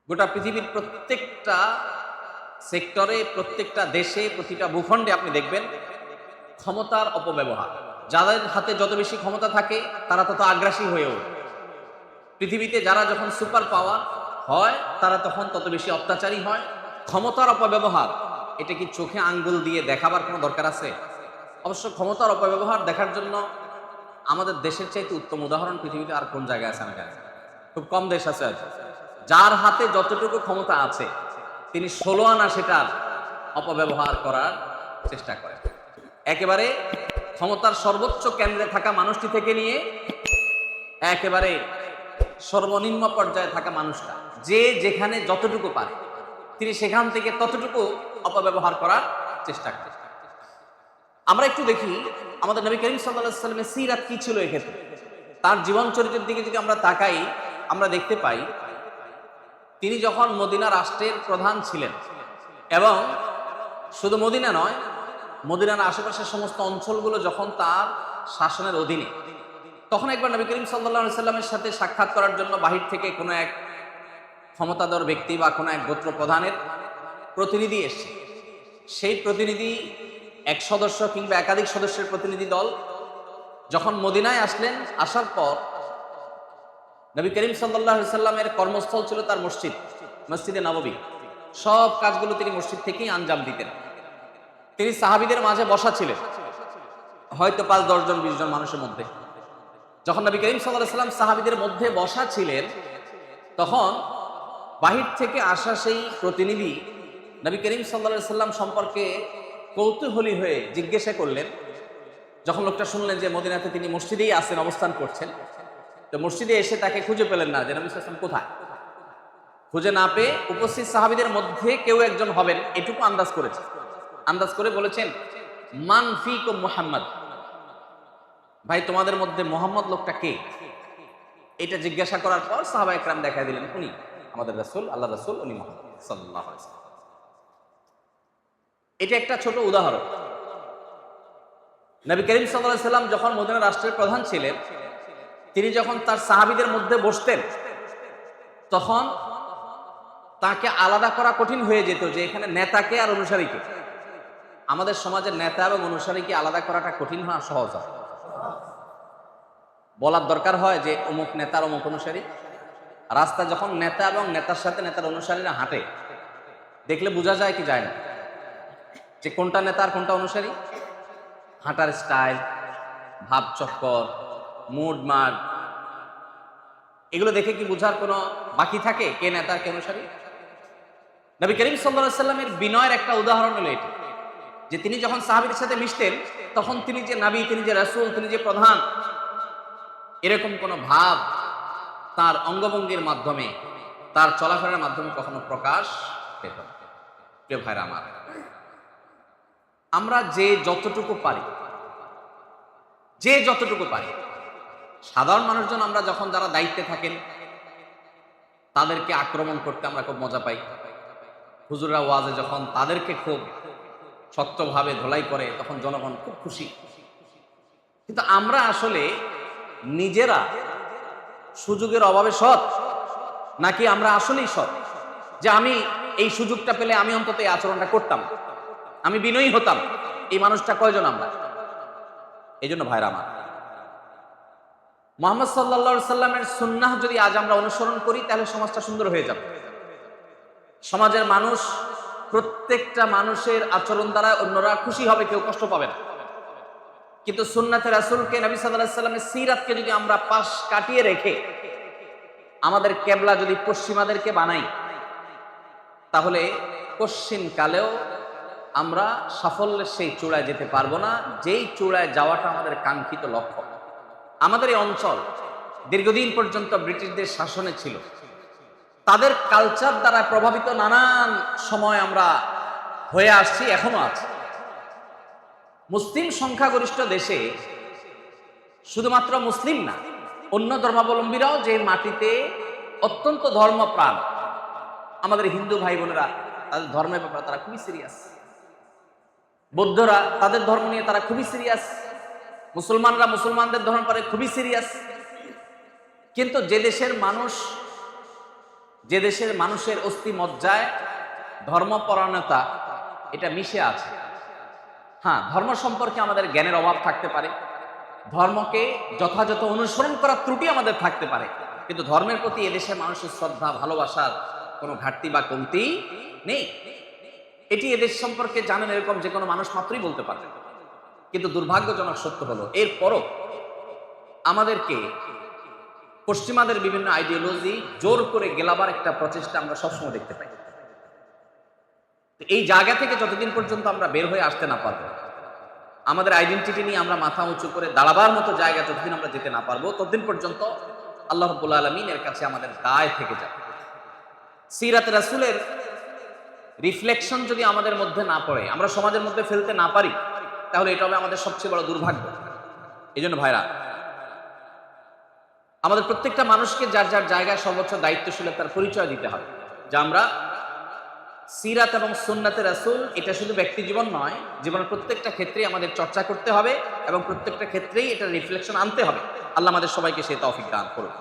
গোটা পৃথিবীর প্রত্যেকটা সেক্টরে, প্রত্যেকটা দেশে, প্রতিটা ভূখণ্ডে আপনি দেখবেন ক্ষমতার অপব্যবহার। যাদের হাতে যত বেশি ক্ষমতা থাকে তারা তত আগ্রাসী হয়ে ওঠে। পৃথিবীতে যারা যখন সুপার পাওয়ার হয় তারা তখন তত বেশি অত্যাচারী হয়। ক্ষমতার অপব্যবহার এটা কি চোখে আঙ্গুল দিয়ে দেখাবার কোনো দরকার আছে? অবশ্য ক্ষমতার অপব্যবহার দেখার জন্য আমাদের দেশের চাইতে উত্তম উদাহরণ পৃথিবীতে আর কোন জায়গায় আছে? আমি জানি না। খুব কম দেশ আছে হয়তো যার হাতে যতটুকু ক্ষমতা আছে তিনি 16 আনা সেটার অপব্যবহার করার চেষ্টা করেন। একেবারে ক্ষমতার সর্বোচ্চ কেন্দ্রে থাকা মানুষটি থেকে নিয়ে একেবারে সর্বনিম্ন পর্যায়ে থাকা মানুষটা, যে যেখানে যতটুকু পারে তিনি সেখান থেকে ততটুকু অপব্যবহার করার চেষ্টা করেন। আমরা একটু দেখি আমাদের নবী করিম সাল্লাল্লাহু আলাইহি ওয়াসাল্লামের সিরাত কি ছিল এক্ষেত্রে। তার জীবন চরিত্রের দিকে যদি আমরা তাকাই, আমরা দেখতে পাই তিনি যখন মদিনা রাষ্ট্রের প্রধান ছিলেন, এবং শুধু মদিনা নয়, মদিনার আশেপাশের সমস্ত অঞ্চলগুলো যখন তার শাসনের অধীনে, তখন একবার নবী করিম সাল্লাল্লাহু আলাইহি ওয়াসাল্লামের সাথে সাক্ষাৎ করার জন্য বাহির থেকে কোনো এক ক্ষমতাধর ব্যক্তি বা কোনো এক গোত্র প্রধানের প্রতিনিধি এসছে। সেই প্রতিনিধি এক সদস্য কিংবা একাধিক সদস্যের প্রতিনিধি দল যখন মদিনায় আসলেন, আসার পর নবী করিম সাল্লাল্লাহু আলাইহি ওয়াসাল্লামের কর্মস্থল ছিল তার মসজিদ, মসজিদে নববী। সব কাজগুলো তিনি মসজিদ থেকেই আঞ্জাম দিতেন। তিনি সাহাবীদের মাঝে বসা ছিলেন, হয়তো 5, 10 জন 20 জন মানুষের মধ্যে। যখন নবী করিম সাল্লাল্লাহু আলাইহি ওয়াসাল্লাম সাহাবীদের মধ্যে বসা ছিলেন, তখন বাহির থেকে আসা সেই প্রতিনিধি নবী করিম সাল্লাল্লাহু আলাইহি ওয়াসাল্লাম সম্পর্কে কৌতূহলী হয়ে জিজ্ঞাসা করলেন। যখন লোকটা শুনলেন যে মদিনাতে তিনি মসজিদেই আছেন, অবস্থান করছেন, তো মসজিদে এসে তাকে খুঁজে পেলেন না যে নবী সাল্লাল্লাহু আলাইহি ওয়াসাল্লাম কোথায়। খুঁজে না পেয়ে উপস্থিত সাহাবীদের মধ্যে কেউ একজন হবেন এটুকু আন্দাজ করেছে। আন্দাজ করে বলেছেন, মান ফিকুম মুহাম্মদ, ভাই তোমাদের মধ্যে মোহাম্মদ লোকটা কে? এটা জিজ্ঞাসা করার পর সাহাবা একরাম দেখায় দিলেন, উনি আমাদের রাসূল, আল্লাহ রাসূল, উনি মুহাম্মদ সাল্লাল্লাহু আলাইহি ওয়াসাল্লাম। এটা একটা ছোট উদাহরণ। নবী করিম সাল্লাল্লাহু আলাইহি ওয়াসাল্লাম যখন মদিনা রাষ্ট্রের প্রধান ছিলেন, তিনি যখন তার সাহাবীদের মধ্যে বসতেন, তখন তাকে আলাদা করা কঠিন হয়ে যেত যে এখানে নেতাকে আর অনুসারীকে। আমাদের সমাজের নেতা এবং অনুসারীকে আলাদা করাটা কঠিন হয়, সহজ হয়? বলার দরকার হয় যে অমুক নেতার অমুক অনুসারী। রাস্তা যখন নেতা এবং নেতার সাথে নেতার অনুসারীরা হাঁটে, দেখলে বোঝা যায় কি যায় না যে কোনটা নেতা আর কোনটা অনুসারী? হাঁটার স্টাইল, ভাব চক্কর, মুড মাড, এগুলো দেখে কি বোঝার কোনো বাকি থাকে কে নেতা কে অনুসারী? নবী করিম সাল্লাল্লাহু আলাইহি ওয়াসাল্লামের বিনয়ের একটা উদাহরণ হলো এটা, যে তিনি যখন সাহাবীদের সাথে মিশতেন, তখন তিনি যে নবী, তিনি যে রাসূল, তিনি যে প্রধান, এরকম কোনো ভাব তার অঙ্গভঙ্গির মাধ্যমে, তার চলাফেরার মাধ্যমে কখনো প্রকাশ পেত না। প্রিয় ভাইরা আমার, আমরা যে যতটুকু পারি, সাধারণ মানুষজন আমরা যখন যারা দায়িত্বে থাকেন তাদেরকে আক্রমণ করতে আমরা খুব মজা পাই। হুজুররা ওয়াজে যখন তাদেরকে খুব সত্যভাবে ধোলাই করে, তখন জনগণ খুব খুশি। কিন্তু আমরা আসলে নিজেরা সুযোগের অভাবে সৎ, নাকি আমরা আসলেই সৎ যে আমি এই সুযোগটা পেলে আমি অন্তত এই আচরণটা করতাম, আমি বিনয়ী হতাম? এই মানুষটা কয়জন আমরা? এই জন্য ভাইরা আমার, মুহাম্মদ সাল্লাল্লাহু আলাইহি সাল্লামের সুন্নাহ যদি আজ আমরা অনুসরণ করি, তাহলে সমাজটা সুন্দর হয়ে যাবে। সমাজের মানুষ, প্রত্যেকটা মানুষের আচরণ দ্বারা অন্যরা খুশি হবে, কেউ কষ্ট পাবে না। কিন্তু সুন্নাতে রাসূলকে, নবী সাল্লাল্লাহু আলাইহি সাল্লামের সিরাতকে যদি আমরা পাশ কাটিয়ে রেখে আমাদের কেবলা যদি পশ্চিমাদেরকে বানাই, তাহলে পশ্চিম কালেও আমরা সাফল্যের সেই চূড়ায় যেতে পারবো না, যেই চূড়ায় যাওয়াটা আমাদের কাঙ্ক্ষিত লক্ষ্য। আমাদের এই অঞ্চল দীর্ঘদিন পর্যন্ত ব্রিটিশদের শাসনে ছিল। তাদের কালচার দ্বারা প্রভাবিত নানান সময় আমরা হয়ে আসছি, এখনো আছে। মুসলিম সংখ্যাগরিষ্ঠ দেশে শুধুমাত্র মুসলিম না, অন্য ধর্মাবলম্বীরাও যে মাটিতে অত্যন্ত ধর্মপ্রাণ, আমাদের হিন্দু ভাই বোনেরা তাদের ধর্মের ব্যাপারে তারা খুবই সিরিয়াস। বৌদ্ধরা তাদের ধর্ম নিয়ে তারা খুবই সিরিয়াস। মুসলমানরা মুসলমানদের ধর্ম পরে খুবই সিরিয়াস। কিন্তু যে দেশের মানুষ যে দেশের মানুষের অস্থি মজ্জায় ধর্মপরায়ণতা এটা মিশে আছে। হ্যাঁ, ধর্ম সম্পর্কে আমাদের জ্ঞানের অভাব থাকতে পারে, ধর্মকে যথাযথ অনুসরণ করার ত্রুটি আমাদের থাকতে পারে, কিন্তু ধর্মের প্রতি এদেশের মানুষের শ্রদ্ধা ভালোবাসার কোনো ঘাটতি বা কমতি নেই। এটি এদেশ সম্পর্কে জানেন এরকম যে কোনো মানুষ মাত্রই বলতে পারবে। কিন্তু দুর্ভাগ্যজনক সত্য হলো এরপরও আমাদেরকে পশ্চিমাদের বিভিন্ন আইডিওলজি জোর করে গেলাবার একটা প্রচেষ্টা আমরা সবসময় দেখতে পাই। এই জায়গা থেকে যতদিন পর্যন্ত আমরা বের হয়ে আসতে না পারবো, আমাদের আইডেন্টিটি নিয়ে আমরা মাথা উঁচু করে দাঁড়াবার মতো জায়গা যতদিন আমরা যেতে না পারবো, ততদিন পর্যন্ত আল্লাহ রাব্বুল আলামিনের কাছে আমাদের দায় থেকে যাবে। সিরাত রাসূলের রিফ্লেকশন যদি আমাদের মধ্যে না পড়ে, আমরা সমাজের মধ্যে ফেলতে না পারি, তাহলে এটা হবে আমাদের সবচেয়ে বড় দুর্ভাগ্য। এই জন্য ভাইরা, আমাদের প্রত্যেকটা মানুষকে যার যার জায়গায় সর্বোচ্চ দায়িত্বশীলতার পরিচয় দিতে হবে, যা আমরা সিরাত এবং সুন্নাতে রাসূল এটা শুধু ব্যক্তি জীবন নয়, জীবনের প্রত্যেকটা ক্ষেত্রেই আমাদের চর্চা করতে হবে এবং প্রত্যেকটা ক্ষেত্রেই এটা রিফ্লেকশন আনতে হবে। আল্লাহ আমাদের সবাইকে সেই তৌফিক দান করুন।